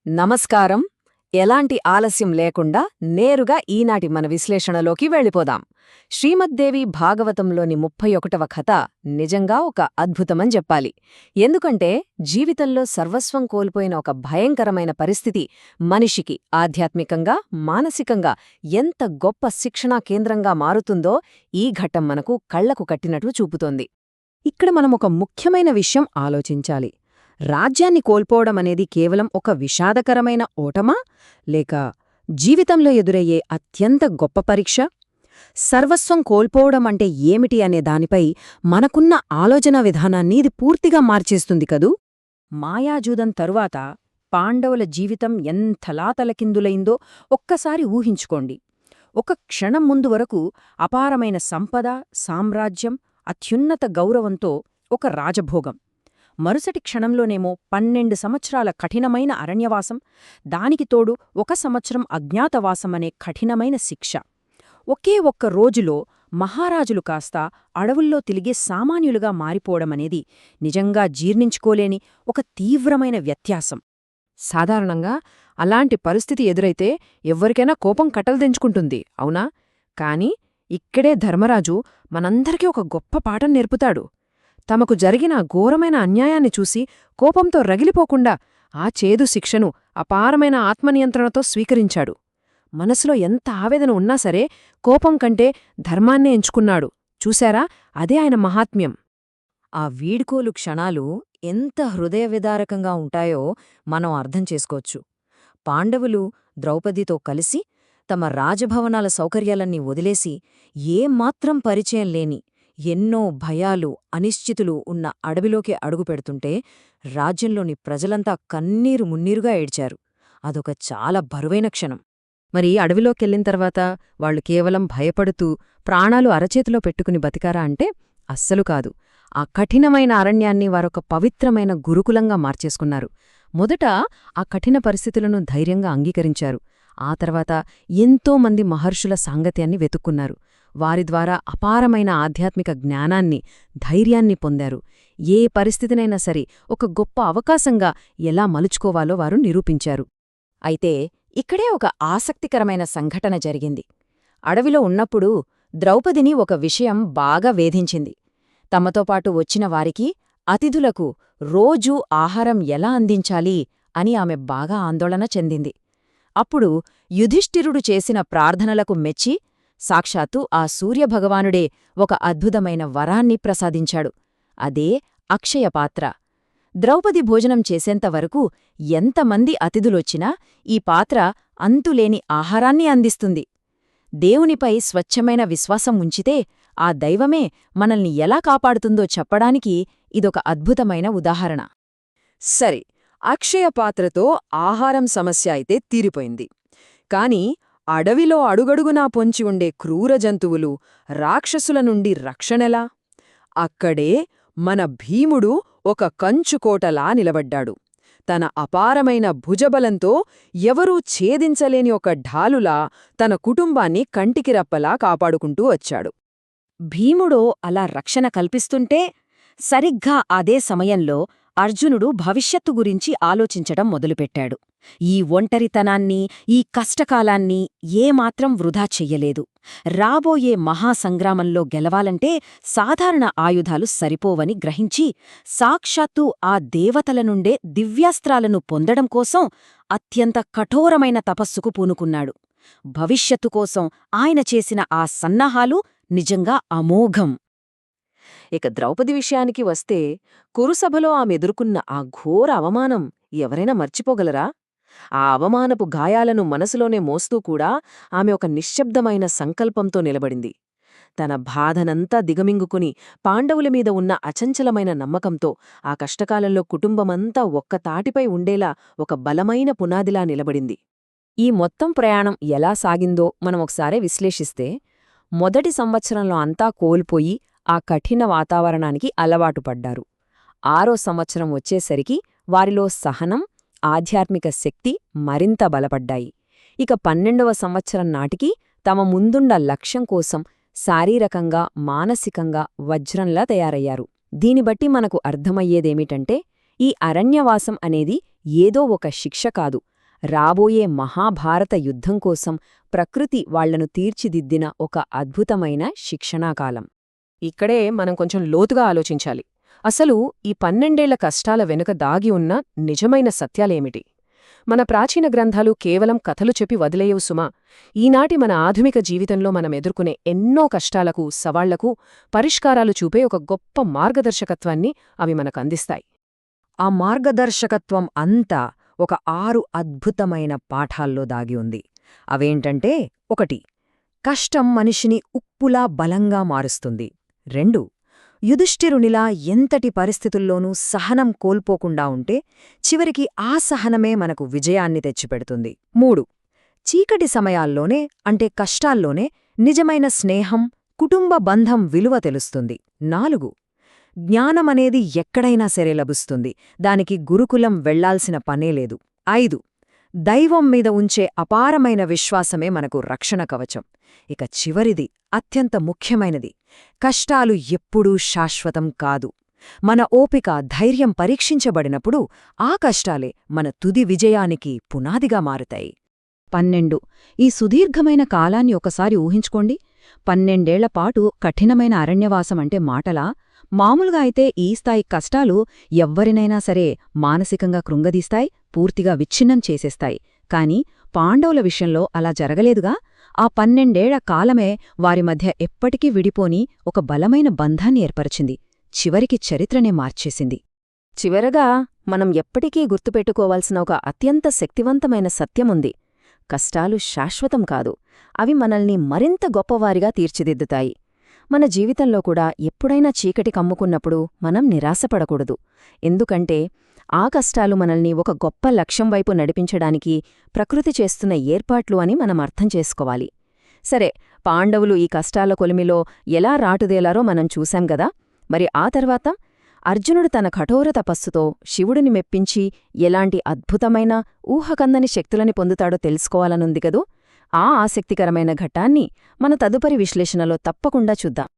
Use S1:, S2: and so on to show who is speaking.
S1: నమస్కారం. ఎలాంటి ఆలస్యం లేకుండా నేరుగా ఈనాటి మన విశ్లేషణలోకి వెళ్ళిపోదాం. శ్రీమద్దేవి భాగవతంలోని 31వ కథ నిజంగా ఒక అద్భుతమని చెప్పాలి. ఎందుకంటే జీవితంలో సర్వస్వం కోల్పోయిన ఒక భయంకరమైన పరిస్థితి మనిషికి ఆధ్యాత్మికంగా, మానసికంగా ఎంత గొప్ప శిక్షణా కేంద్రంగా మారుతుందో ఈ ఘట్టం మనకు కళ్లకు కట్టినట్లు చూపుతోంది.
S2: ఇక్కడ మనం ఒక ముఖ్యమైన విషయం ఆలోచించాలి. రాజ్యాన్ని కోల్పోవడమనేది కేవలం ఒక విషాదకరమైన ఓటమా, లేక జీవితంలో ఎదురయ్యే అత్యంత గొప్ప పరీక్ష? సర్వస్వం కోల్పోవడమంటే ఏమిటి అనే దానిపై మనకున్న ఆలోచనా విధానాన్ని ఇది పూర్తిగా మార్చేస్తుంది కదూ. మాయాజూదం తరువాత పాండవుల జీవితం ఎంతలా తలకిందులైందో ఒక్కసారి ఊహించుకోండి. ఒక క్షణం ముందు వరకు అపారమైన సంపద, సామ్రాజ్యం, అత్యున్నత గౌరవంతో ఒక రాజభోగం. మరుసటి క్షణంలోనేమో 12 సంవత్సరాల కఠినమైన అరణ్యవాసం, దానికి తోడు 1 సంవత్సరం అజ్ఞాతవాసమనే కఠినమైన శిక్ష. ఒకే ఒక్క రోజులో మహారాజులు కాస్త అడవుల్లో తిరిగే సామాన్యులుగా మారిపోవడమనేది నిజంగా జీర్ణించుకోలేని ఒక తీవ్రమైన వ్యత్యాసం.
S3: సాధారణంగా అలాంటి పరిస్థితి ఎదురైతే ఎవ్వరికైనా కోపం కట్టలుదెంచుకుంటుంది, అవునా? కాని ఇక్కడే ధర్మరాజు మనందరికీ ఒక గొప్ప పాఠం నేర్పుతాడు. తమకు జరిగిన ఘోరమైన అన్యాయాన్ని చూసి కోపంతో రగిలిపోకుండా ఆ చేదు శిక్షను అపారమైన ఆత్మనియంత్రణతో స్వీకరించాడు. మనసులో ఎంత ఆవేదన ఉన్నా సరే కోపం కంటే ధర్మాన్నే ఎంచుకున్నాడు. చూశారా, అదే ఆయన మహాత్మ్యం.
S2: ఆ వీడ్కోలు క్షణాలు ఎంత హృదయవిదారకంగా ఉంటాయో మనం అర్థం చేసుకోవచ్చు. పాండవులు ద్రౌపదితో కలిసి తమ రాజభవనాల సౌకర్యాలన్నీ వదిలేసి ఏమాత్రం పరిచయం లేని, ఎన్నో భయాలు, అనిశ్చితులు ఉన్న అడవిలోకి అడుగుపెడుతుంటే రాజ్యంలోని ప్రజలంతా కన్నీరు మున్నీరుగా ఏడ్చారు. అదొక చాలా బరువైన క్షణం.
S3: మరి అడవిలోకెళ్ళిన తర్వాత వాళ్లు కేవలం భయపడుతూ ప్రాణాలు అరచేతిలో పెట్టుకుని బతికారా అంటే అస్సలు కాదు. ఆ కఠినమైన అరణ్యాన్ని వారొక పవిత్రమైన గురుకులంగా మార్చేసుకున్నారు. మొదట ఆ కఠిన పరిస్థితులను ధైర్యంగా అంగీకరించారు. ఆ తర్వాత ఎంతోమంది మహర్షుల సాంగత్యాన్ని వెతుక్కున్నారు. వారి ద్వారా అపారమైన ఆధ్యాత్మిక జ్ఞానాన్ని, ధైర్యాన్ని పొందారు. ఏ పరిస్థితినైనా సరే ఒక గొప్ప అవకాశంగా ఎలా మలుచుకోవాలో వారు నిరూపించారు.
S2: అయితే ఇక్కడే ఒక ఆసక్తికరమైన సంఘటన జరిగింది. అడవిలో ఉన్నప్పుడు ద్రౌపదిని ఒక విషయం బాగా వేధించింది. తమతో పాటు వచ్చిన వారికి, అతిథులకు రోజూ ఆహారం ఎలా అందించాలి అని ఆమె బాగా ఆందోళన చెందింది. అప్పుడు యుధిష్ఠిరుడు చేసిన ప్రార్థనలకు మెచ్చి సాక్షాత్తు ఆ సూర్యభగవానుడే ఒక అద్భుతమైన వరాన్ని ప్రసాదించాడు. అదే అక్షయపాత్ర. ద్రౌపది భోజనం చేసేంతవరకు ఎంతమంది అతిథులొచ్చినా ఈ పాత్ర అంతులేని ఆహారాన్ని అందిస్తుంది. దేవునిపై స్వచ్ఛమైన విశ్వాసం ఉంచితే ఆ దైవమే మనల్ని ఎలా కాపాడుతుందో చెప్పడానికి ఇదొక అద్భుతమైన ఉదాహరణ.
S3: సరే, అక్షయపాత్రతో ఆహారం సమస్య అయితే తీరిపోయింది. కాని అడవిలో అడుగడుగునా పొంచి ఉండే క్రూర జంతువులు, రాక్షసుల నుండి రక్షణెలా? అక్కడే మన భీముడు ఒక కంచుకోటలా నిలబడ్డాడు. తన అపారమైన భుజబలంతో ఎవరూ ఛేదించలేని ఒక ఢాలులా తన కుటుంబాన్ని కంటికి రప్పలా కాపాడుకుంటూ వచ్చాడు.
S2: భీముడో అలా రక్షణ కల్పిస్తుంటే సరిగ్గా అదే సమయంలో అర్జునుడు భవిష్యత్తు గురించి ఆలోచించడం మొదలుపెట్టాడు. ఈ ఒంటరితనాన్ని, ఈ కష్టకాలాన్ని ఏమాత్రం వృధా చెయ్యలేదు. రాబోయే మహాసంగ్రామంలో గెలవాలంటే సాధారణ ఆయుధాలు సరిపోవని గ్రహించి సాక్షాత్తు ఆ దేవతల నుండే దివ్యాస్త్రాలను పొందడం కోసం అత్యంత కఠోరమైన తపస్సుకు పూనుకున్నాడు. భవిష్యత్తు కోసం ఆయన చేసిన ఆ సన్నాహాలు నిజంగా అమోఘం.
S3: ఇక ద్రౌపది విషయానికి వస్తే కురుసభలో ఆమెదుర్కొన్న ఆ ఘోర అవమానం ఎవరైనా మర్చిపోగలరా? ఆ అవమానపు గాయాలను మనసులోనే మోస్తూ కూడా ఆమె ఒక నిశ్శబ్దమైన సంకల్పంతో నిలబడింది. తన బాధనంతా దిగమింగుకుని పాండవులమీద ఉన్న అచంచలమైన నమ్మకంతో ఆ కష్టకాలంలో కుటుంబమంతా ఒక్క తాటిపై ఉండేలా ఒక బలమైన పునాదిలా నిలబడింది.
S2: ఈ మొత్తం ప్రయాణం ఎలా సాగిందో మనమొకసారి విశ్లేషిస్తే, మొదటి సంవత్సరంలో అంతా కోల్పోయి ఆ కఠిన వాతావరణానికి అలవాటు పడ్డారు. 6వ సంవత్సరం వచ్చేసరికి వారిలో సహనం, ఆధ్యాత్మిక శక్తి మరింత బలపడ్డాయి. ఇక 12వ సంవత్సరం నాటికి తమ ముందుండ లక్ష్యం కోసం శారీరకంగా, మానసికంగా వజ్రంలా తయారయ్యారు. దీనిబట్టి మనకు అర్థమయ్యేదేమిటంటే ఈ అరణ్యవాసం అనేది ఏదో ఒక శిక్ష కాదు,
S1: రాబోయే మహాభారత యుద్ధం కోసం ప్రకృతి వాళ్లను తీర్చిదిద్దిన ఒక అద్భుతమైన శిక్షణాకాలం.
S4: ఇక్కడే మనం కొంచెం లోతుగా ఆలోచించాలి. అసలు ఈ 12 కష్టాల వెనుక దాగి ఉన్న నిజమైన సత్యాలేమిటి? మన ప్రాచీన గ్రంథాలు కేవలం కథలు చెప్పి వదిలేయవు సుమా. ఈనాటి మన ఆధునిక జీవితంలో మనం ఎదుర్కొనే ఎన్నో కష్టాలకు, సవాళ్లకు పరిష్కారాలు చూపే ఒక గొప్ప మార్గదర్శకత్వాన్ని అవి మనకందిస్తాయి.
S2: ఆ మార్గదర్శకత్వం అంతా ఒక 6 అద్భుతమైన పాఠాల్లో దాగి ఉంది. అవేంటంటే 1. కష్టం మనిషిని ఉప్పులా బలంగా మారుస్తుంది. 2. యుధిష్ఠిరునిలా ఎంతటి పరిస్థితుల్లోనూ సహనం కోల్పోకుండా ఉంటే చివరికి ఆ సహనమే మనకు విజయాన్ని తెచ్చిపెడుతుంది. 3. చీకటి సమయాల్లోనే అంటే కష్టాల్లోనే నిజమైన స్నేహం, కుటుంబ బంధం విలువ తెలుస్తుంది. 4. జ్ఞానమనేది ఎక్కడైనా సరే లభిస్తుంది, దానికి గురుకులం వెళ్లాల్సిన పనేలేదు. 5. దైవం మీద ఉంచే అపారమైన విశ్వాసమే మనకు రక్షణ కవచం. ఇక చివరిది అత్యంత ముఖ్యమైనది, కష్టాలు ఎప్పుడూ శాశ్వతం కాదు. మన ఓపిక, ధైర్యం పరీక్షించబడినప్పుడు ఆ కష్టాలే మన తుది విజయానికి పునాదిగా మారుతాయి.
S3: 12 ఈ సుదీర్ఘమైన కాలాన్ని ఒకసారి ఊహించుకోండి. 12 ఏళ్లపాటు కఠినమైన అరణ్యవాసమంటే మాటలా? మామూలుగా అయితే ఈ స్థాయి కష్టాలు ఎవ్వరినైనా సరే మానసికంగా కృంగదీస్తాయి, పూర్తిగా విచ్ఛిన్నం చేసేస్తాయి. కాని పాండవుల విషయంలో అలా జరగలేదుగా. ఆ 12 ఏళ్ల కాలమే వారి మధ్య ఎప్పటికీ విడిపోని ఒక బలమైన బంధాన్ని ఏర్పరిచింది, చివరికి చరిత్రనే మార్చేసింది.
S1: చివరగా మనం ఎప్పటికీ గుర్తుపెట్టుకోవాల్సిన ఒక అత్యంత శక్తివంతమైన సత్యముంది. కష్టాలు శాశ్వతం కాదు, అవి మనల్ని మరింత గొప్పవారిగా తీర్చిదిద్దుతాయి. మన జీవితంలో కూడా ఎప్పుడైనా చీకటి కమ్ముకున్నప్పుడు మనం నిరాశపడకూడదు. ఎందుకంటే ఆ కష్టాలు మనల్ని ఒక గొప్ప లక్ష్యం వైపు నడిపించడానికి ప్రకృతి చేస్తున్న ఏర్పాట్లు అని మనం అర్థం చేసుకోవాలి. సరే, పాండవులు ఈ కష్టాల కొలిమిలో ఎలా రాటుదేలారో మనం చూశాం గదా. మరి ఆ తర్వాత అర్జునుడు తన కఠోర తపస్సుతో శివుడిని మెప్పించి ఎలాంటి అద్భుతమైన ఊహకందని శక్తులని పొందుతాడో తెలుసుకోవాలనుంది కదూ. ఆ ఆసక్తికరమైన ఘట్టాన్ని మన తదుపరి విశ్లేషణలో తప్పకుండా చూద్దాం.